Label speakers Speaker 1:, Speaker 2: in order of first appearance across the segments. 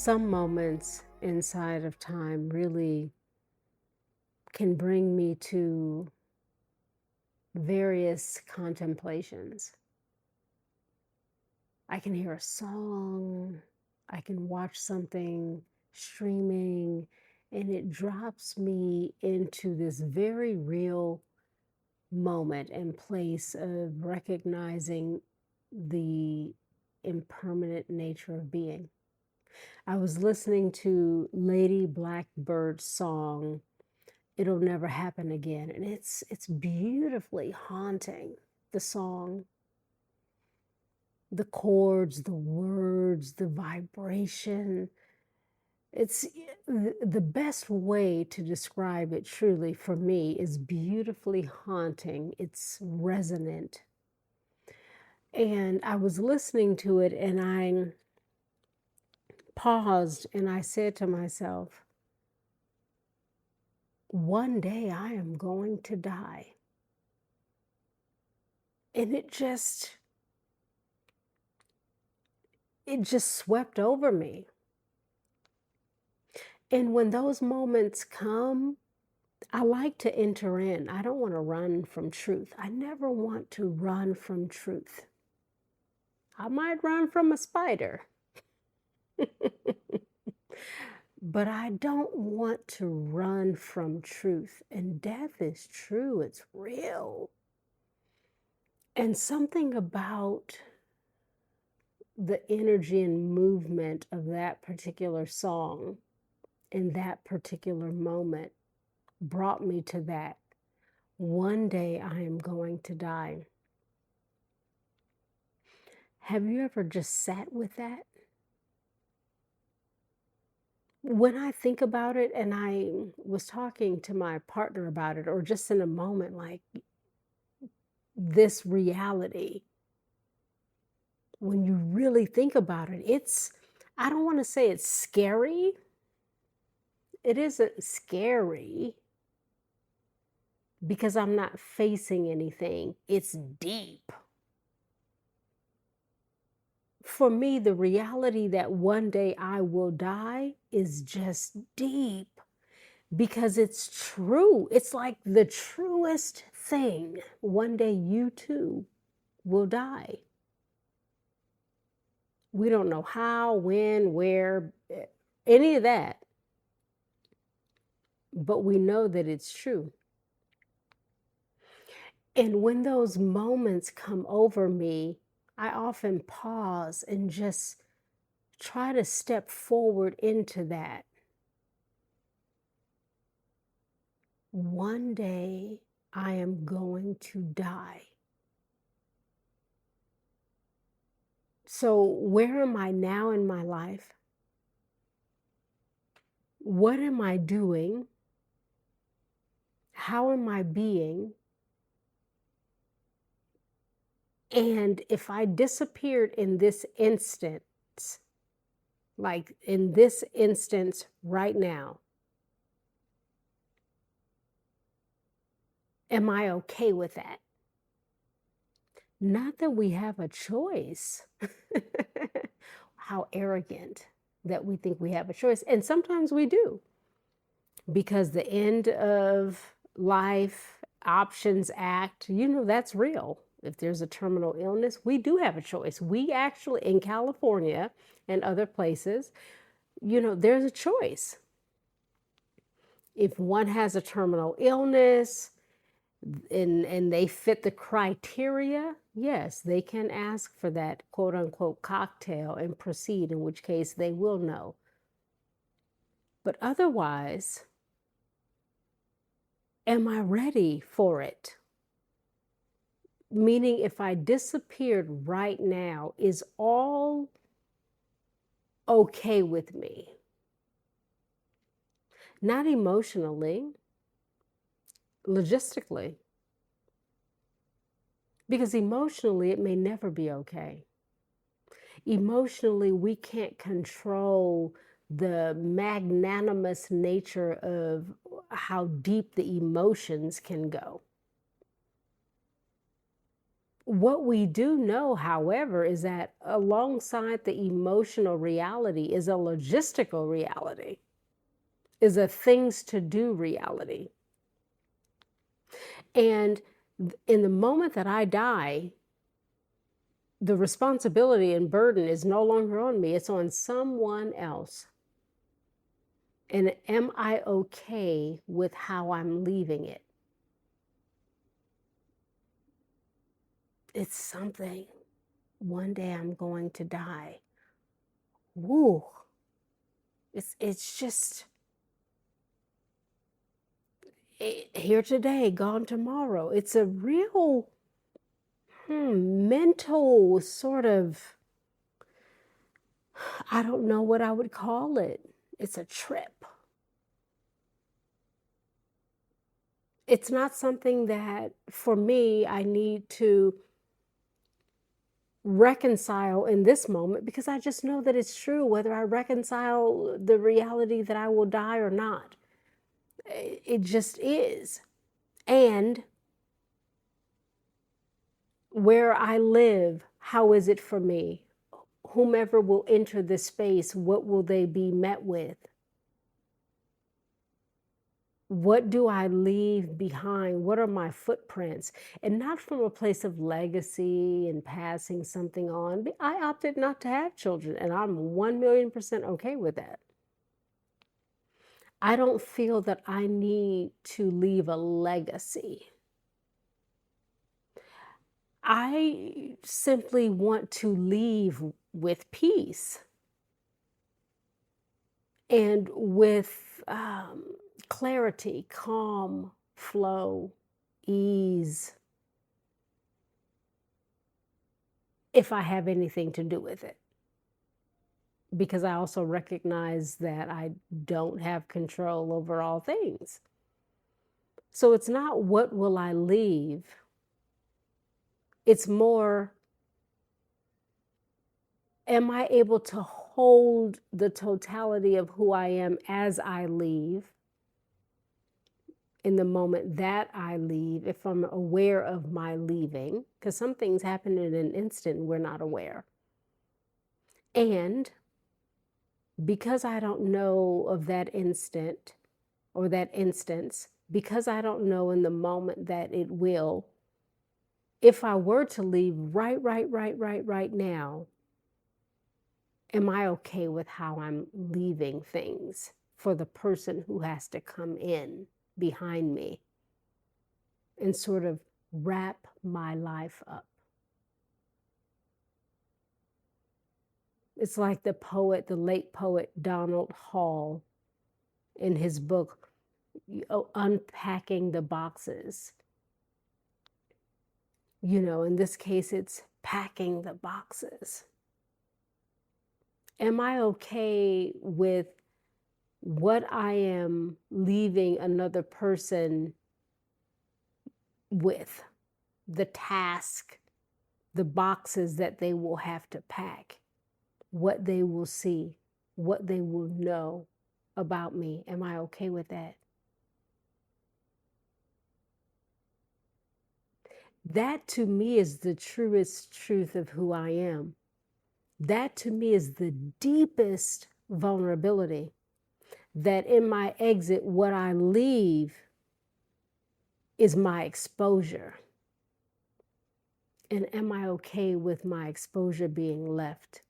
Speaker 1: Some moments inside of time really can bring me to various contemplations. I can hear a song, I can watch something streaming, and it drops me into this very real moment and place of recognizing the impermanent nature of being. I was listening to Lady Blackbird's song, It'll Never Happen Again, and it's beautifully haunting, the song, the chords, the words, the vibration. It's the best way to describe it truly for me is beautifully haunting. It's resonant. And I was listening to it and I paused and I said to myself, one day I am going to die. And it just swept over me. And when those moments come, I like to enter in. I don't want to run from truth. I never want to run from truth. I might run from a spider, but I don't want to run from truth. And death is true, it's real. And something about the energy and movement of that particular song in that particular moment brought me to that. One day I am going to die. Have you ever just sat with that? When I think about it, and I was talking to my partner about it, or just in a moment, like this reality, when you really think about it, I don't want to say it's scary. It isn't scary because I'm not facing anything. It's deep. For me, the reality that one day I will die is just deep because it's true. It's like the truest thing. One day you too will die. We don't know how, when, where, any of that, but we know that it's true. And when those moments come over me, I often pause and just try to step forward into that. One day I am going to die. So, where am I now in my life? What am I doing? How am I being? And if I disappeared in this instance, like in this instance right now, am I okay with that? Not that we have a choice. How arrogant that we think we have a choice. And sometimes we do, because the end of life options act, that's real. If there's a terminal illness, we do have a choice. We actually, in California and other places, there's a choice. If one has a terminal illness and they fit the criteria, yes, they can ask for that quote unquote cocktail and proceed, in which case they will know. But otherwise, am I ready for it? Meaning, if I disappeared right now, is all okay with me? Not emotionally, logistically. Because emotionally, it may never be okay. Emotionally, we can't control the magnanimous nature of how deep the emotions can go. What we do know, however, is that alongside the emotional reality is a logistical reality, is a things to do reality. And in the moment that I die, the responsibility and burden is no longer on me, it's on someone else. And am I okay with how I'm leaving it? It's something. One day I'm going to die. Woo. It's just here today, gone tomorrow. It's a real mental sort of, I don't know what I would call it. It's a trip. It's not something that, for me, I need to reconcile in this moment because I just know that it's true, whether I reconcile the reality that I will die or not. It just is. And where I live, how is it for me? Whomever will enter this space, what will they be met with? What do I leave behind? What are my footprints? And not from a place of legacy and passing something on. I opted not to have children, and I'm 1,000,000% okay with that. I don't feel that I need to leave a legacy. I simply want to leave with peace and with clarity, calm, flow, ease, if I have anything to do with it. Because I also recognize that I don't have control over all things. So it's not what will I leave, it's more, am I able to hold the totality of who I am as I leave, in the moment that I leave, if I'm aware of my leaving, because some things happen in an instant and we're not aware. And because I don't know of that instant or that instance, because I don't know in the moment that it will, if I were to leave right now, am I okay with how I'm leaving things for the person who has to come in behind me and sort of wrap my life up? It's like the poet, the late poet Donald Hall, in his book, Unpacking the Boxes. In this case, it's packing the boxes. Am I okay with what I am leaving another person with? The task, the boxes that they will have to pack, what they will see, what they will know about me. Am I okay with that? That to me is the truest truth of who I am. That to me is the deepest vulnerability. That in my exit, what I leave is my exposure. And am I okay with my exposure being left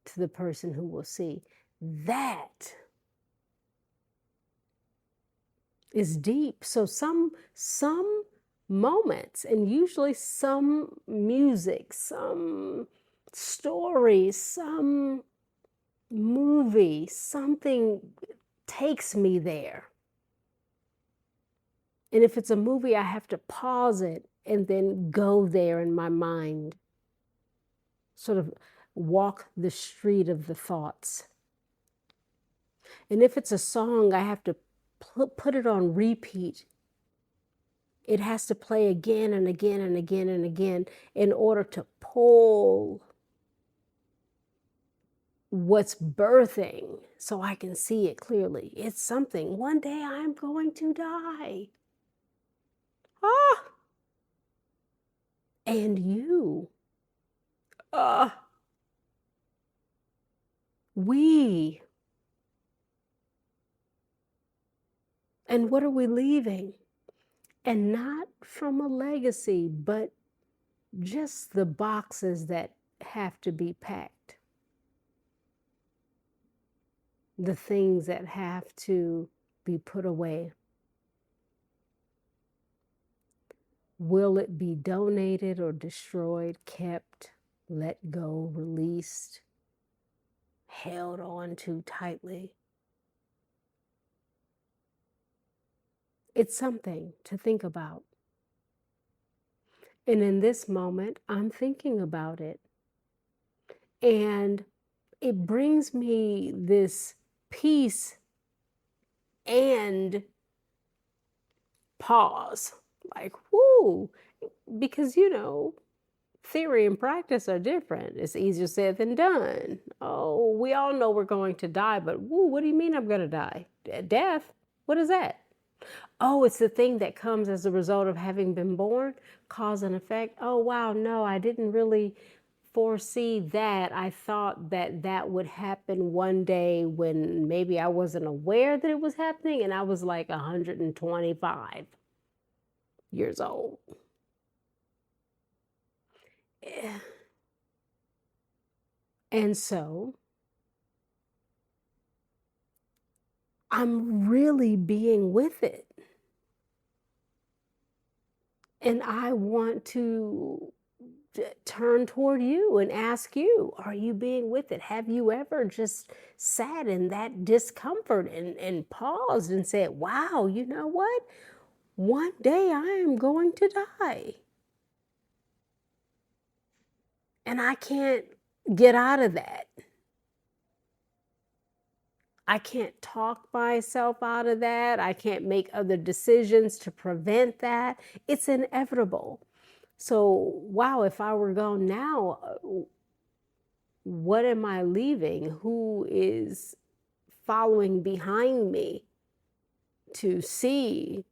Speaker 1: to the person who will see? That is deep. So some moments, and usually some music, some story, some movie, something takes me there. And if it's a movie, I have to pause it and then go there in my mind, sort of walk the street of the thoughts. And if it's a song, I have to put it on repeat. It has to play again and again and again and again in order to pull what's birthing so I can see it clearly. It's something. One day I'm going to die. Ah! and you. Uh, we. And what are we leaving? And not from a legacy, but just the boxes that have to be packed, the things that have to be put away. Will it be donated or destroyed, kept, let go, released, held on too tightly? It's something to think about. And in this moment, I'm thinking about it. And it brings me this peace and pause. Like, whoo, because, theory and practice are different. It's easier said than done. Oh, we all know we're going to die, but woo, what do you mean I'm going to die? Death? What is that? Oh, it's the thing that comes as a result of having been born, cause and effect. Oh, wow, no, I didn't really foresee that. I thought that that would happen one day when maybe I wasn't aware that it was happening, and I was like 125 years old. And so I'm really being with it. And I want to turn toward you and ask you, are you being with it? Have you ever just sat in that discomfort and paused and said, wow, you know what? One day I am going to die. And I can't get out of that. I can't talk myself out of that. I can't make other decisions to prevent that. It's inevitable. So, wow, if I were gone now, what am I leaving? Who is following behind me to see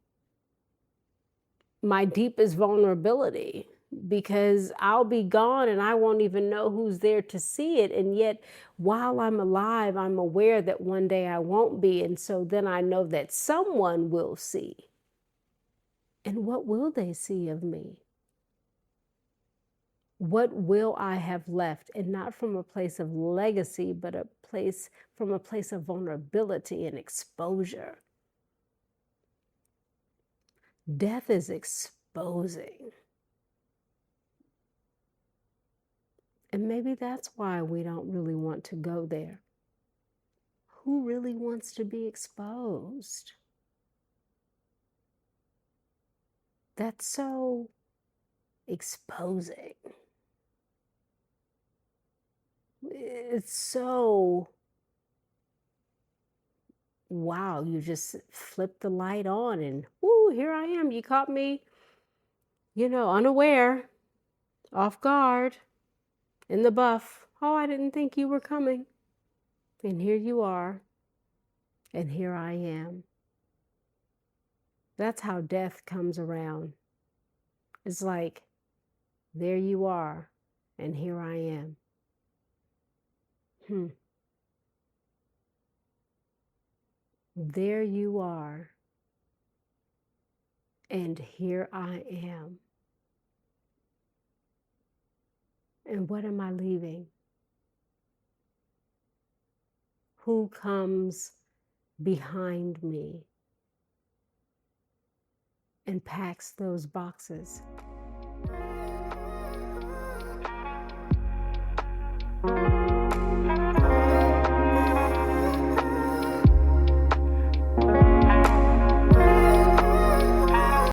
Speaker 1: my deepest vulnerability? Because I'll be gone and I won't even know who's there to see it. And yet, while I'm alive, I'm aware that one day I won't be. And so then I know that someone will see. And what will they see of me? What will I have left? And not from a place of legacy, but from a place of vulnerability and exposure. Death is exposing. And maybe that's why we don't really want to go there. Who really wants to be exposed? That's so exposing. It's so, wow, you just flip the light on and whoo, here I am. You caught me, unaware, off guard, in the buff. Oh, I didn't think you were coming. And here you are. And here I am. That's how death comes around. It's like, there you are, and here I am. There you are, and here I am. And what am I leaving? Who comes behind me and packs those boxes?